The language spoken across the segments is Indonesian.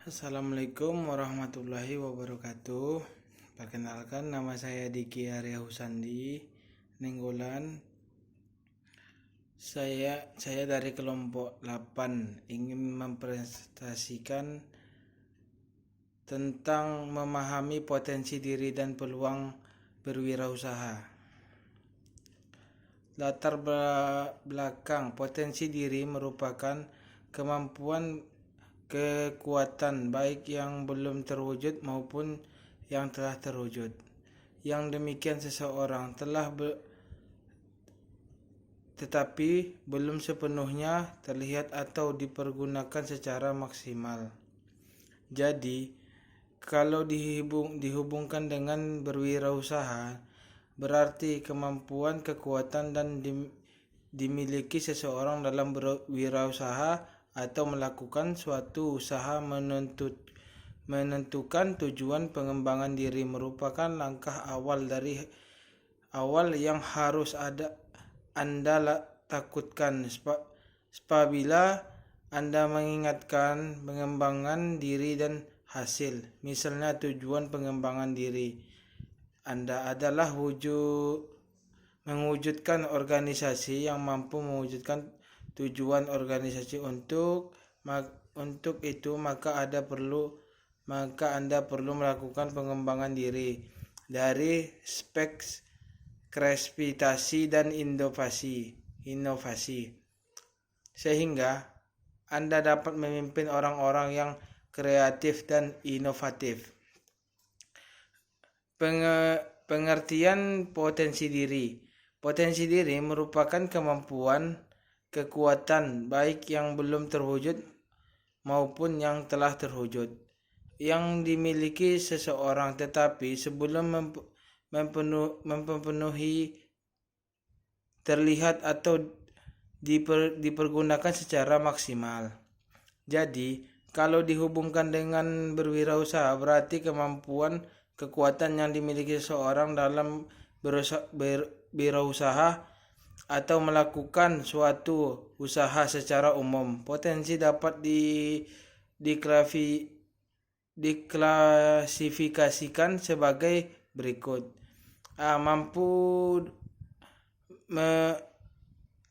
Assalamualaikum warahmatullahi wabarakatuh. Perkenalkan, nama saya Diki Arya Husandi Nenggolan. Saya dari kelompok 8 ingin mempresentasikan tentang memahami potensi diri dan peluang berwirausaha. Latar belakang potensi diri merupakan kemampuan kekuatan baik yang belum terwujud maupun yang telah terwujud. Yang demikian seseorang tetapi belum sepenuhnya terlihat atau dipergunakan secara maksimal. Jadi, kalau dihubungkan dengan berwirausaha, berarti kemampuan, kekuatan dan dimiliki seseorang dalam berwirausaha atau melakukan suatu usaha menentukan tujuan pengembangan diri merupakan langkah awal yang harus Anda takutkan apabila Anda mengingatkan pengembangan diri dan hasil. Misalnya tujuan pengembangan diri Anda adalah mewujudkan organisasi yang mampu mewujudkan tujuan organisasi. Untuk itu maka Anda perlu melakukan pengembangan diri dari aspek kreativitas dan inovasi sehingga Anda dapat memimpin orang-orang yang kreatif dan inovatif. Pengertian potensi diri. Potensi diri merupakan kemampuan, kekuatan baik yang belum terwujud maupun yang telah terwujud yang dimiliki seseorang, tetapi sebelum memenuhi terlihat atau dipergunakan secara maksimal. Jadi, kalau dihubungkan dengan berwirausaha, berarti kemampuan, kekuatan yang dimiliki seseorang dalam berwirausaha atau melakukan suatu usaha secara umum. Potensi dapat diklasifikasikan sebagai berikut.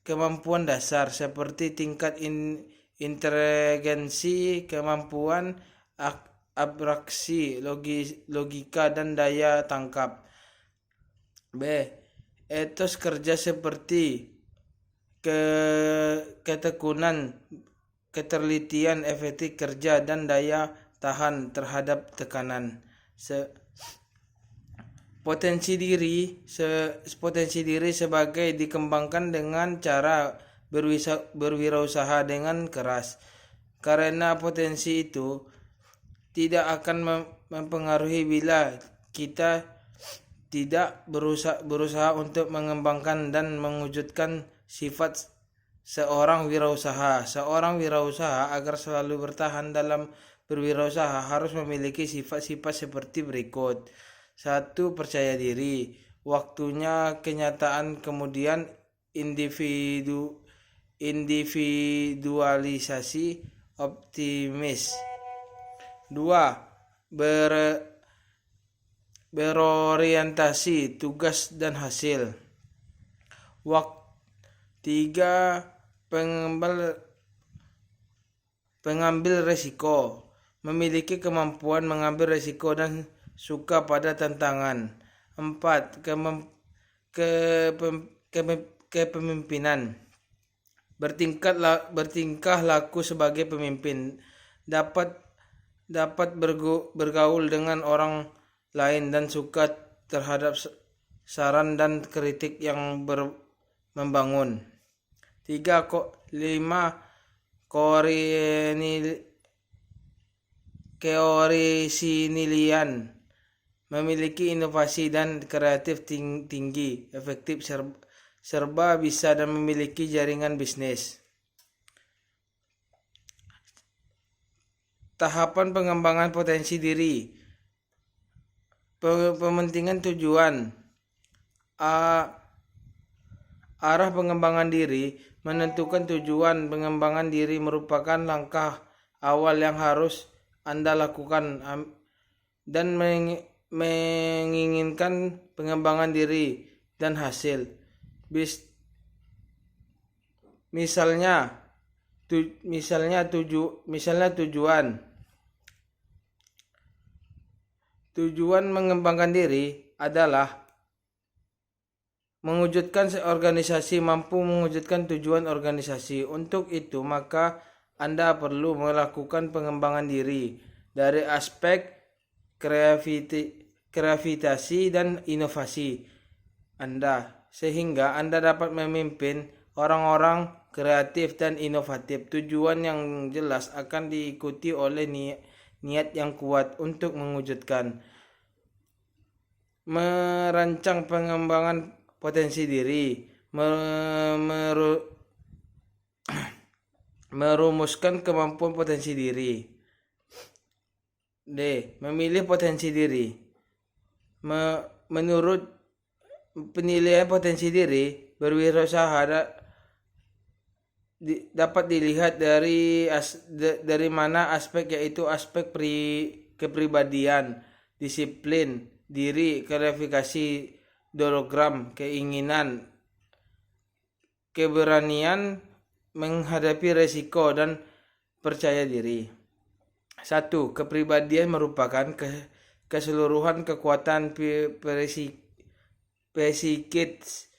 Kemampuan dasar seperti tingkat inteligensi, kemampuan abstraksi, logika dan daya tangkap. B. Etos kerja seperti ketekunan, ketelitian, efektif kerja dan daya tahan terhadap tekanan. Potensi diri sebagai dikembangkan dengan cara berwirausaha dengan keras, karena potensi itu tidak akan mempengaruhi bila kita tidak berusaha untuk mengembangkan dan mewujudkan sifat seorang wirausaha. Seorang wirausaha agar selalu bertahan dalam berwirausaha harus memiliki sifat-sifat seperti berikut. 1. Percaya diri. Waktunya kenyataan, kemudian individualisasi, optimis. 2. Berorientasi tugas dan hasil. 3. Pengambil resiko. Memiliki kemampuan mengambil resiko dan suka pada tantangan. 4. Kepemimpinan. Bertingkah laku sebagai pemimpin. Dapat bergaul dengan orang lain dan suka terhadap saran dan kritik yang membangun. 5. Keorisinilian. Memiliki inovasi dan kreatif tinggi, efektif, serba bisa dan memiliki jaringan bisnis. Tahapan pengembangan potensi diri. Pementingan tujuan. Arah pengembangan diri. Menentukan tujuan pengembangan diri merupakan langkah awal yang harus Anda lakukan dan menginginkan pengembangan diri dan hasil. Misalnya tujuan mengembangkan diri adalah mampu mewujudkan tujuan organisasi. Untuk itu, maka Anda perlu melakukan pengembangan diri dari aspek kreativitas dan inovasi Anda, sehingga Anda dapat memimpin orang-orang kreatif dan inovatif. Tujuan yang jelas akan diikuti oleh niat yang kuat untuk mewujudkan. Merancang pengembangan potensi diri, merumuskan kemampuan potensi diri. D. Memilih potensi diri. Menurut penilaian potensi diri, berwirausaha dapat dilihat dari mana aspek, yaitu aspek kepribadian, disiplin diri, kualifikasi, program, keinginan, keberanian menghadapi resiko, dan percaya diri. 1. Kepribadian merupakan keseluruhan kekuatan psikis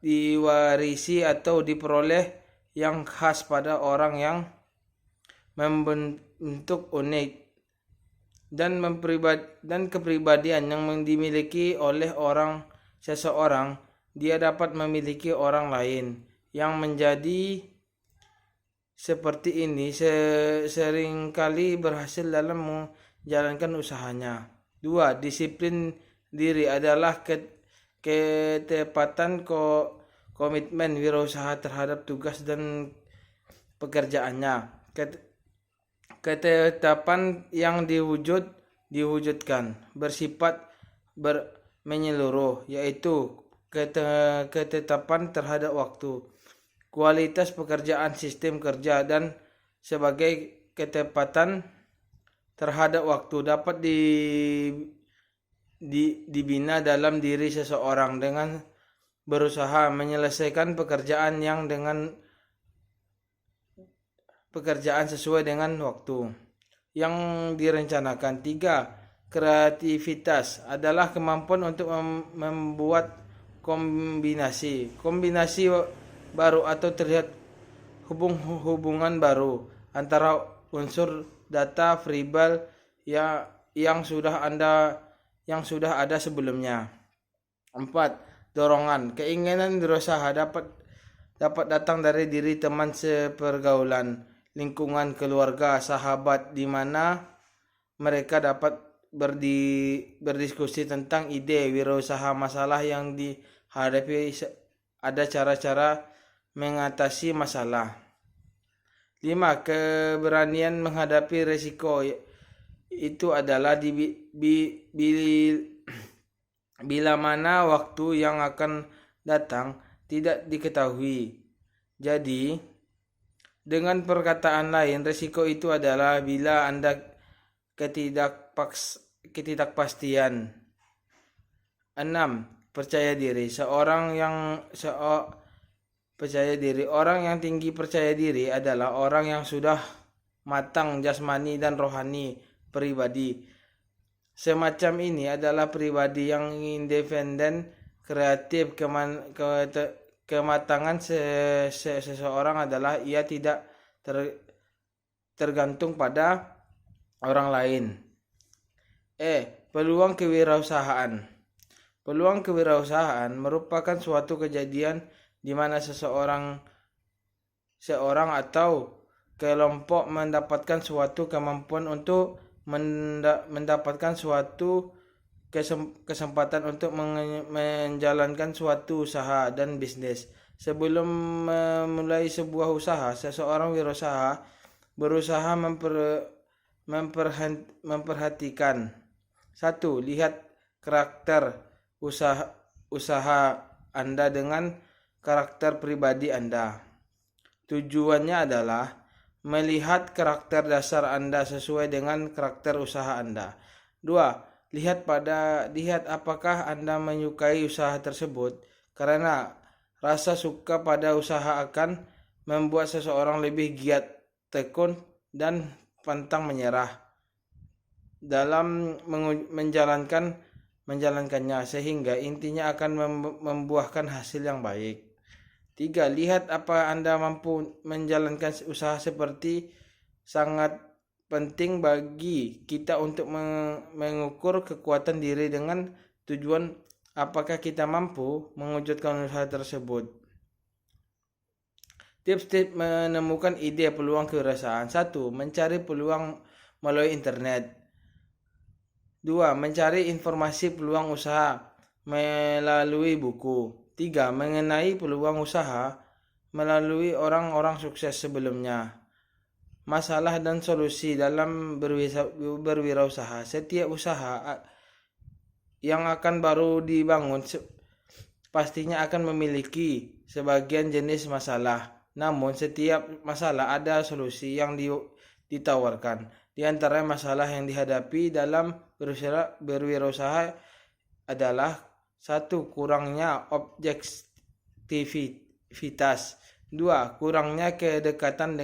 diwarisi atau diperoleh yang khas pada orang yang membentuk unik dan kepribadian yang dimiliki oleh seseorang. Dia dapat memiliki orang lain yang menjadi seperti ini seringkali berhasil dalam menjalankan usahanya. 2. Disiplin diri adalah ketepatan komitmen wirausaha terhadap tugas dan pekerjaannya. Ketetapan yang diwujudkan bersifat menyeluruh, yaitu ketetapan terhadap waktu, kualitas pekerjaan, sistem kerja, dan sebagai ketepatan terhadap waktu dapat dibina dalam diri seseorang dengan berusaha menyelesaikan pekerjaan sesuai dengan waktu yang direncanakan. 3. Kreativitas adalah kemampuan untuk membuat kombinasi baru atau terlihat hubungan baru antara unsur data variabel yang sudah ada sebelumnya. 4. Dorongan, keinginan berusaha dapat datang dari diri teman sepergaulan, lingkungan, keluarga, sahabat, di mana mereka dapat berdiskusi tentang ide wirausaha, masalah yang dihadapi, ada cara-cara mengatasi masalah. 5. Keberanian menghadapi risiko, itu adalah bila mana waktu yang akan datang tidak diketahui. Jadi, dengan perkataan lain, risiko itu adalah bila Anda ketidakpastian. 6. Percaya diri. Orang yang tinggi percaya diri adalah orang yang sudah matang jasmani dan rohani pribadi. Semacam ini adalah pribadi yang independen, kreatif. Kematangan seseorang adalah ia tidak tergantung pada orang lain. Peluang kewirausahaan. Peluang kewirausahaan merupakan suatu kejadian di mana seorang atau kelompok mendapatkan suatu kemampuan untuk mendapatkan suatu kesempatan untuk menjalankan suatu usaha dan bisnis. Sebelum memulai sebuah usaha, seseorang wirausaha berusaha memperhatikan. 1. Lihat karakter usaha Anda dengan karakter pribadi Anda. Tujuannya adalah melihat karakter dasar Anda sesuai dengan karakter usaha Anda. 2. Lihat apakah Anda menyukai usaha tersebut, karena rasa suka pada usaha akan membuat seseorang lebih giat, tekun, dan pantang menyerah dalam menjalankannya, sehingga intinya akan membuahkan hasil yang baik. 3. Lihat apa Anda mampu menjalankan usaha seperti sangat penting bagi kita untuk mengukur kekuatan diri dengan tujuan apakah kita mampu mewujudkan usaha tersebut. Tips-tips menemukan ide peluang kewirausahaan. 1. Mencari peluang melalui internet. 2. Mencari informasi peluang usaha melalui buku. 3. Mengenai peluang usaha melalui orang-orang sukses sebelumnya. Masalah dan solusi dalam berwirausaha. Setiap usaha yang akan baru dibangun pastinya akan memiliki sebagian jenis masalah. Namun setiap masalah ada solusi yang ditawarkan. Di antara masalah yang dihadapi dalam berwirausaha adalah 1. Kurangnya objektivitas. 2. Kurangnya kedekatan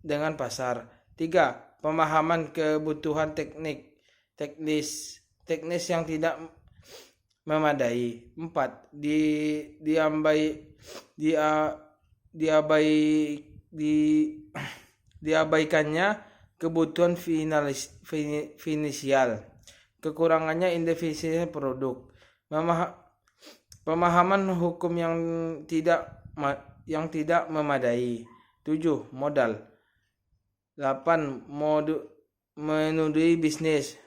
dengan pasar. 3. Pemahaman kebutuhan teknis yang tidak memadai. 4. Diabaikannya kebutuhan finansial. Kekurangannya indefisiensi produk. Pemahaman hukum yang tidak memadai. 7. Modal. 8. Menunda bisnis.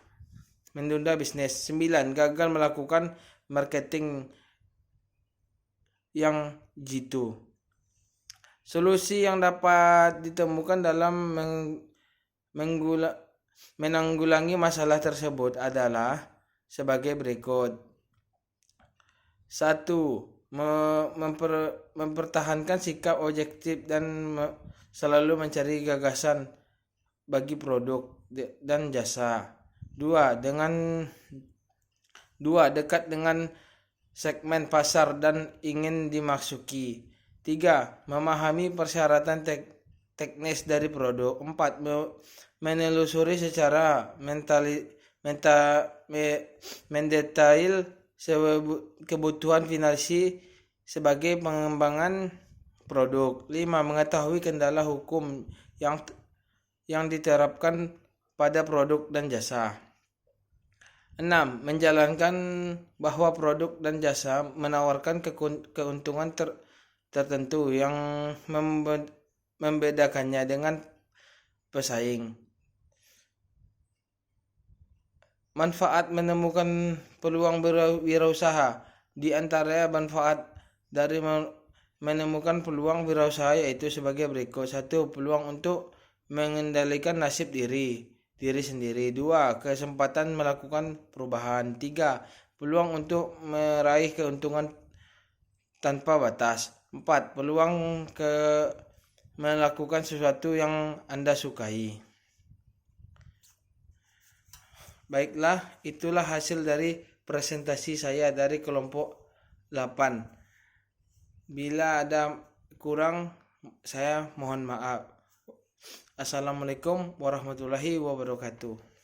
9. Gagal melakukan marketing yang jitu. Solusi yang dapat ditemukan dalam menanggulangi masalah tersebut adalah sebagai berikut. 1. Mempertahankan sikap objektif dan selalu mencari gagasan bagi produk dan jasa. 2. Dekat dengan segmen pasar dan ingin dimasuki. 3. Memahami persyaratan teknis dari produk. 4. Menelusuri secara mendetail kebutuhan finansi sebagai pengembangan produk. 5. Mengetahui kendala hukum yang diterapkan pada produk dan jasa. 6. Menjalankan bahwa produk dan jasa menawarkan keuntungan tertentu yang membedakannya dengan pesaing. Manfaat menemukan peluang berwirausaha. Di antara manfaat dari menemukan peluang wirausaha yaitu sebagai berikut. 1. Peluang untuk mengendalikan nasib diri sendiri. 2. Kesempatan melakukan perubahan. 3. Peluang untuk meraih keuntungan tanpa batas. 4. Peluang melakukan sesuatu yang Anda sukai. Baiklah, itulah hasil dari presentasi saya dari kelompok 8. Bila ada kurang, saya mohon maaf. Assalamualaikum warahmatullahi wabarakatuh.